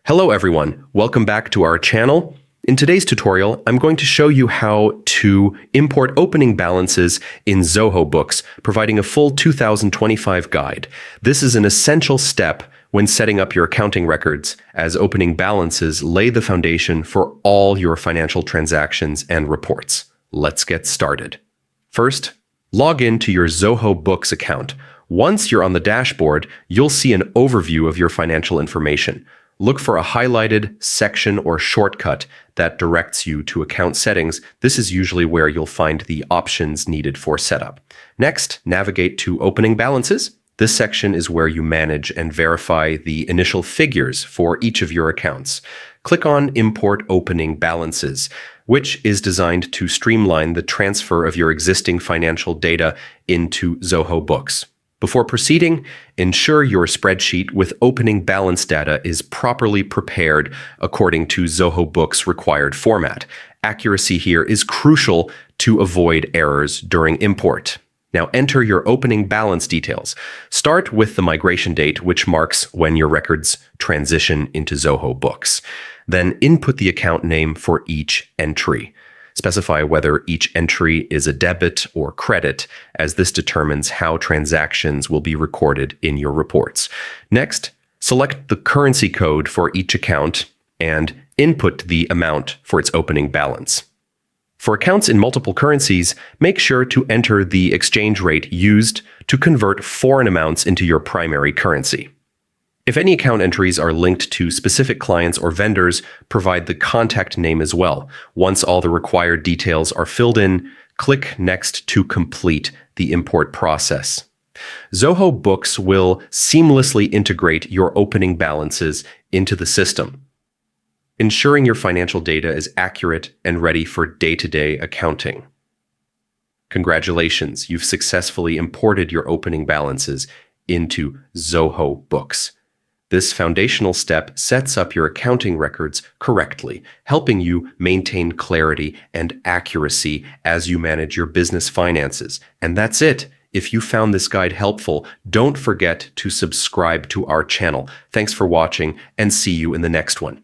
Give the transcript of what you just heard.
Hello everyone, welcome back to our channel. In today's tutorial, I'm going to show you how to import opening balances in Zoho Books, providing a full 2025 guide. This is an essential step when setting up your accounting records, as opening balances lay the foundation for all your financial transactions and reports. Let's get started. First, log in to your Zoho Books account. Once you're on the dashboard, you'll see an overview of your financial information. Look for a highlighted section or shortcut that directs you to account settings. This is usually where you'll find the options needed for setup. Next, navigate to Opening Balances. This section is where you manage and verify the initial figures for each of your accounts. Click on Import Opening Balances, which is designed to streamline the transfer of your existing financial data into Zoho Books. Before proceeding, ensure your spreadsheet with opening balance data is properly prepared according to Zoho Books' required format. Accuracy here is crucial to avoid errors during import. Now enter your opening balance details. Start with the migration date, which marks when your records transition into Zoho Books. Then input the account name for each entry. Specify whether each entry is a debit or credit, as this determines how transactions will be recorded in your reports. Next, select the currency code for each account and input the amount for its opening balance. For accounts in multiple currencies, make sure to enter the exchange rate used to convert foreign amounts into your primary currency. If any account entries are linked to specific clients or vendors, provide the contact name as well. Once all the required details are filled in, click Next to complete the import process. Zoho Books will seamlessly integrate your opening balances into the system, ensuring your financial data is accurate and ready for day-to-day accounting. Congratulations, you've successfully imported your opening balances into Zoho Books. This foundational step sets up your accounting records correctly, helping you maintain clarity and accuracy as you manage your business finances. And that's it. If you found this guide helpful, don't forget to subscribe to our channel. Thanks for watching and see you in the next one.